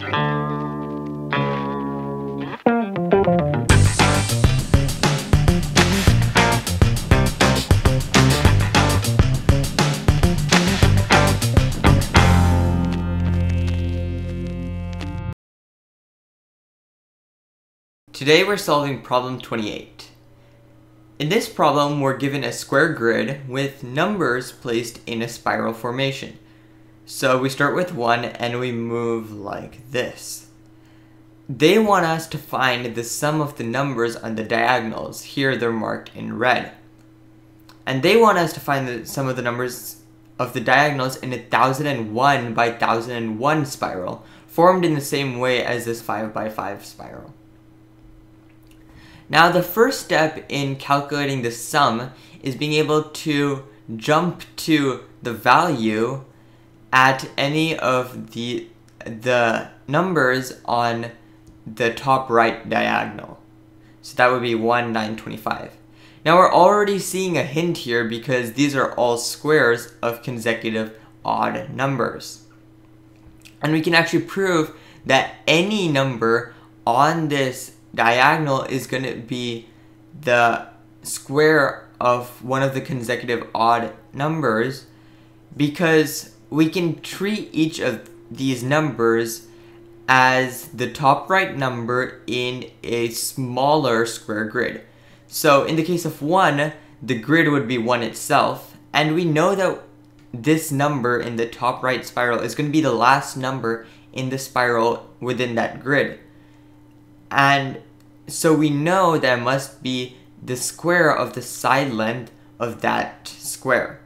Today we're solving problem 28. In this problem, we're given a square grid with numbers placed in a spiral formation. So we start with 1 and we move like this. They want us to find the sum of the numbers on the diagonals. Here they're marked in red. And they want us to find the sum of the numbers of the diagonals in a 1001 by 1001 spiral, formed in the same way as this 5 by 5 spiral. Now the first step in calculating the sum is being able to jump to the value at any of the numbers on the top right diagonal. So that would be 1, 9, 25. Now we're already seeing a hint here because these are all squares of consecutive odd numbers. And we can actually prove that any number on this diagonal is going to be the square of one of the consecutive odd numbers, because we can treat each of these numbers as the top right number in a smaller square grid. So in the case of 1, the grid would be 1 itself, and we know that this number in the top right spiral is going to be the last number in the spiral within that grid. And so we know that it must be the square of the side length of that square.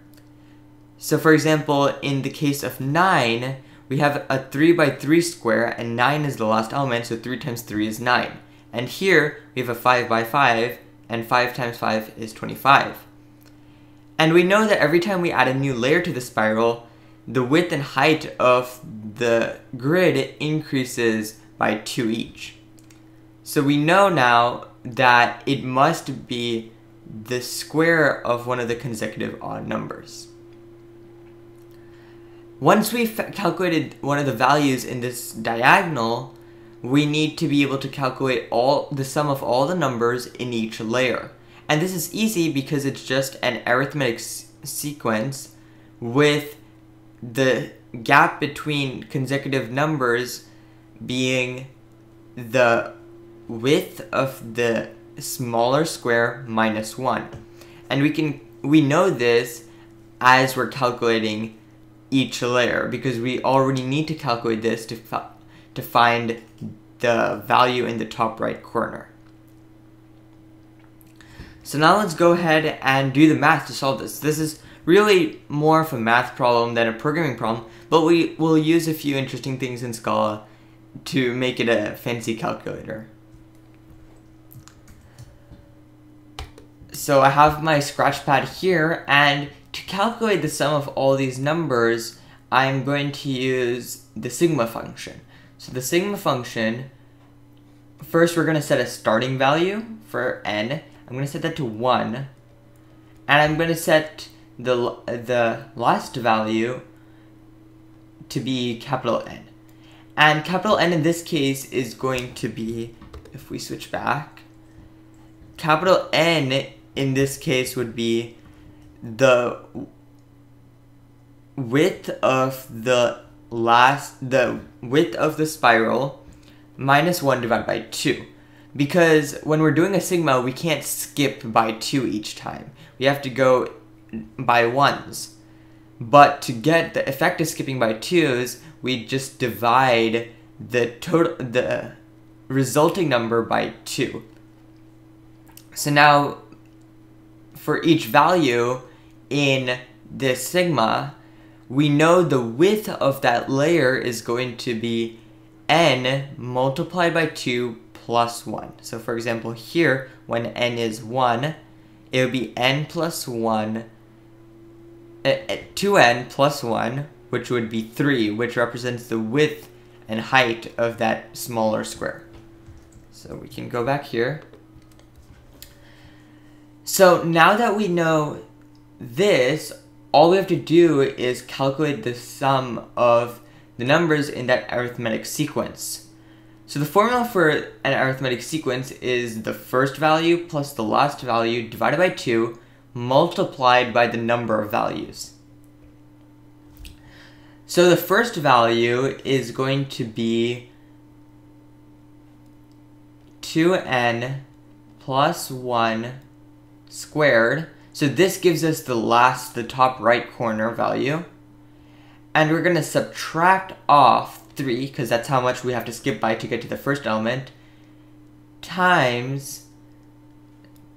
So for example, in the case of 9, we have a 3 by 3 square, and 9 is the last element, so 3 times 3 is 9. And here, we have a 5 by 5, and 5 times 5 is 25. And we know that every time we add a new layer to the spiral, the width and height of the grid increases by 2 each. So we know now that it must be the square of one of the consecutive odd numbers. Once we've calculated one of the values in this diagonal, we need to be able to calculate the sum of all the numbers in each layer. And this is easy because it's just an arithmetic sequence with the gap between consecutive numbers being the width of the smaller square minus 1. And we know this as we're calculating each layer, because we already need to calculate this to find the value in the top right corner. So now let's go ahead and do the math to solve this. This is really more of a math problem than a programming problem, but we will use a few interesting things in Scala to make it a fancy calculator. So I have my scratch pad here, and to calculate the sum of all these numbers, I'm going to use the sigma function. So the sigma function, first we're going to set a starting value for n. I'm going to set that to 1, and I'm going to set the last value to be capital N. And capital N in this case is going to be, if we switch back, capital N in this case would be the width of the width of the spiral minus 1 divided by 2. Because when we're doing a sigma, we can't skip by 2 each time. We have to go by 1s. But to get the effect of skipping by 2s, we just divide the resulting number by 2. So now, for each value in this sigma, we know the width of that layer is going to be n multiplied by 2 plus 1. So for example here, when n is 1, it would be n plus 1, 2n plus 1, which would be 3, which represents the width and height of that smaller square. So we can go back here. So now that we know this, all we have to do is calculate the sum of the numbers in that arithmetic sequence. So the formula for an arithmetic sequence is the first value plus the last value divided by 2 multiplied by the number of values. So the first value is going to be 2n plus 1 squared. So this gives us the top right corner value. And we're going to subtract off 3, because that's how much we have to skip by to get to the first element, times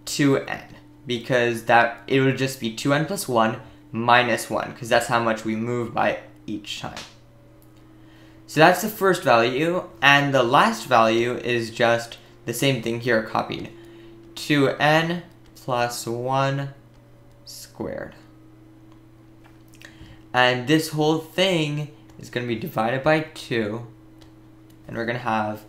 2n, because it would just be 2n plus 1 minus 1, because that's how much we move by each time. So that's the first value, and the last value is just the same thing here copied. 2n plus 1 squared. And this whole thing is going to be divided by 2, and we're going to have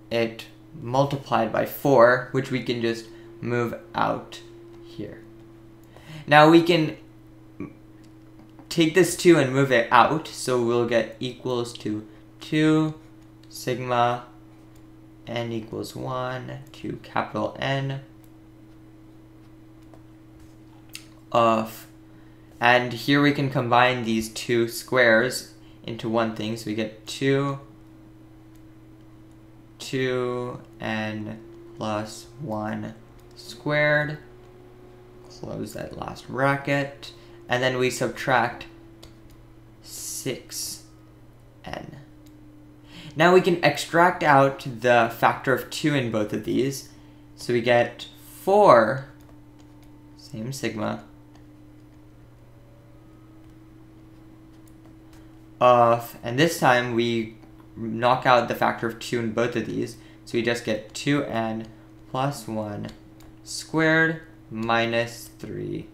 it multiplied by 4, which we can just move out here. Now we can take this 2 and move it out, so we'll get equals to 2 sigma n equals 1 to capital N of, and here we can combine these two squares into one thing, so we get 2n plus 1 squared, close that last bracket, and then we subtract 6n. Now we can extract out the factor of 2 in both of these, so we get 4, same sigma, of, and this time we knock out the factor of 2 in both of these, so we just get 2n plus 1 squared minus 3n.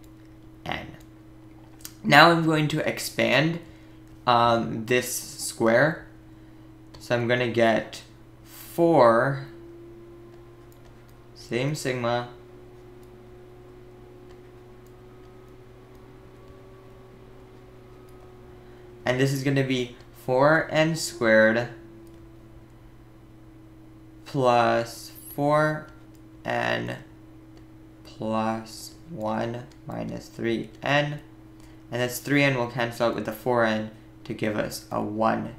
Now I'm going to expand this square, so I'm going to get 4, same sigma, and this is going to be 4n squared plus 4n plus 1 minus 3n, and this 3n will cancel out with the 4n to give us a 1n.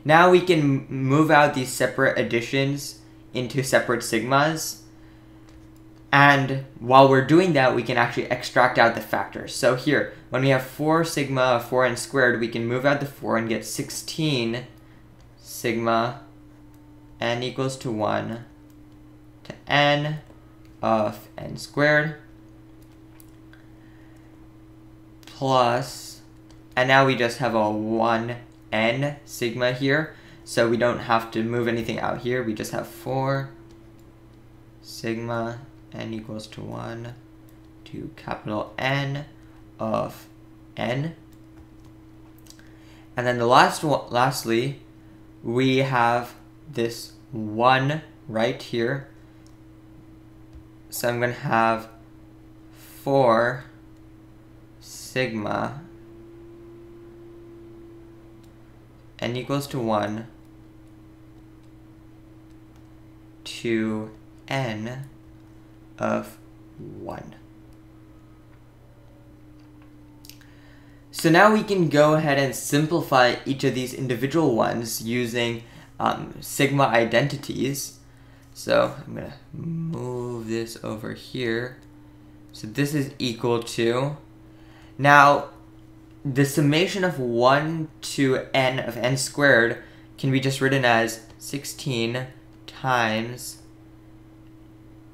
Now we can move out these separate additions into separate sigmas, and while we're doing that, we can actually extract out the factors. So here, when we have 4 sigma of 4n squared, we can move out the 4 and get 16 sigma n equals to 1 to n of n squared plus, and now we just have a 1n sigma here, so we don't have to move anything out here. We just have 4 sigma n equals to 1 to capital N of n. And then lastly, we have this 1 right here. So I'm going to have 4 sigma n equals to 1 to n of 1. So now we can go ahead and simplify each of these individual ones using sigma identities. So I'm going to move this over here. So this is equal to, now the summation of 1 to n of n squared can be just written as 16 times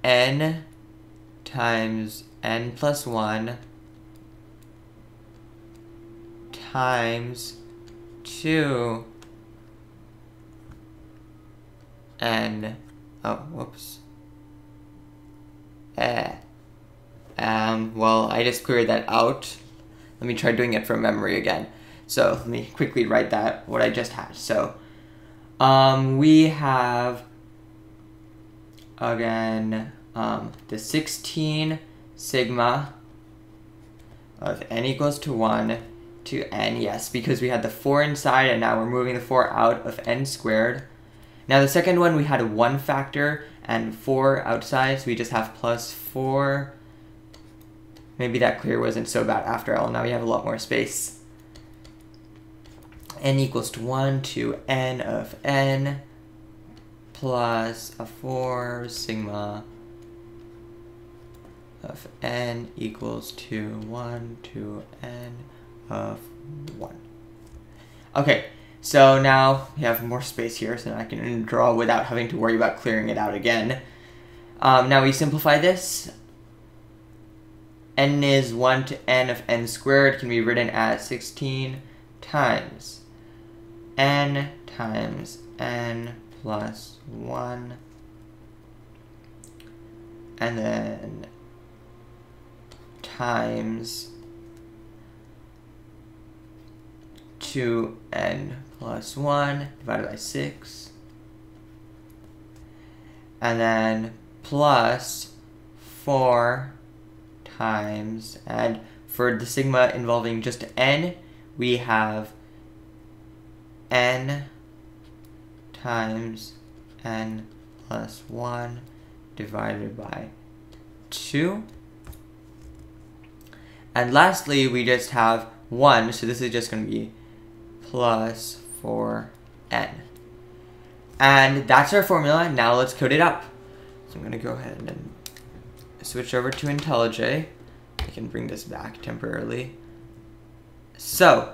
n times n plus 1 times 2 n, oh, whoops. Well, I just cleared that out. Let me try doing it from memory again. So let me quickly write that, what I just had. So we have, again, the 16 sigma of n equals to 1 to n, yes, because we had the 4 inside and now we're moving the 4 out of n squared. Now the second one we had a 1 factor and 4 outside, so we just have plus 4. Maybe that clear wasn't so bad after all. Now we have a lot more space. N equals to 1 to n of n plus a 4 sigma of n equals to 1 to n of 1. Okay, so now we have more space here, so now I can draw without having to worry about clearing it out again. Now we simplify this. N is 1 to n of n squared can be written as 16 times n plus 1, and then times 2n plus 1 divided by 6, and then plus 4 times, and for the sigma involving just n, we have n times n plus 1 divided by 2. And lastly, we just have 1, so this is just going to be plus 4n. And that's our formula. Now let's code it up. So I'm going to go ahead and switch over to IntelliJ. I can bring this back temporarily. So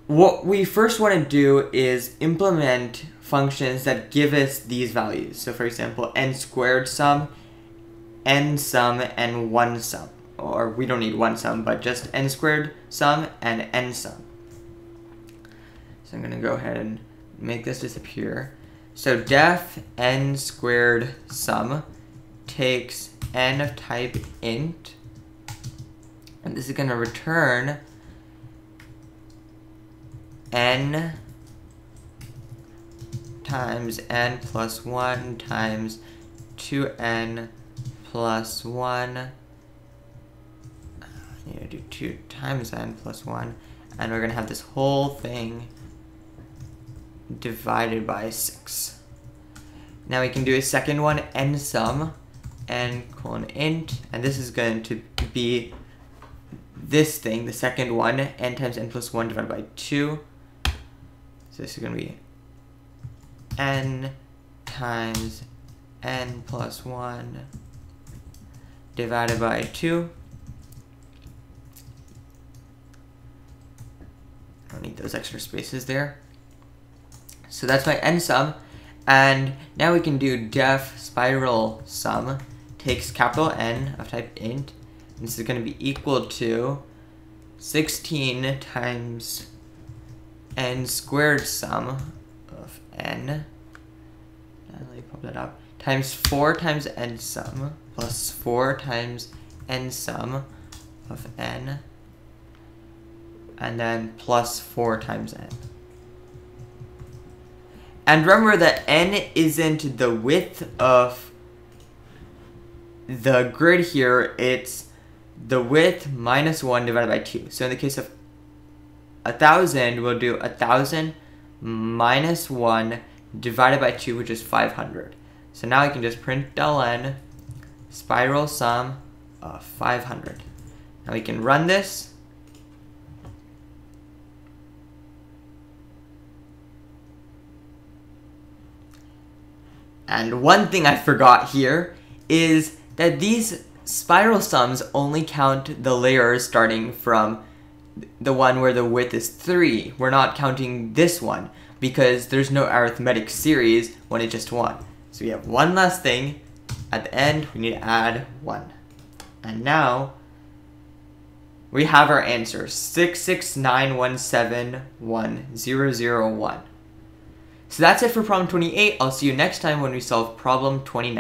what we first want to do is implement functions that give us these values. So for example, n squared sum, n sum, and 1 sum. Or we don't need 1 sum, but just n squared sum and n sum. So I'm going to go ahead and make this disappear. So def n squared sum takes n of type int, and this is going to return n times n plus 1 times 2n plus 1. I need to do 2 times n plus 1, and we're going to have this whole thing divided by 6. Now we can do a second one, n sum, n colon int, and this is going to be this thing, the second one, n times n plus 1 divided by 2. So this is going to be n times n plus 1 divided by 2. I don't need those extra spaces there. So that's my n sum. And now we can do def spiral sum takes capital N of type int. And this is going to be equal to 16 times n squared sum of n. And let me pop that up. Times 4 times n sum plus 4 times n sum of n. And then plus 4 times n. And remember that n isn't the width of the grid here, it's the width minus 1 divided by 2. So in the case of 1,000, we'll do 1,000 minus 1 divided by 2, which is 500. So now I can just print del n, spiral sum of 500. Now we can run this. And one thing I forgot here is that these spiral sums only count the layers starting from the one where the width is 3. We're not counting this one because there's no arithmetic series when it's just 1. So we have one last thing. At the end, we need to add 1. And now we have our answer, 669171001. So that's it for problem 28. I'll see you next time when we solve problem 29.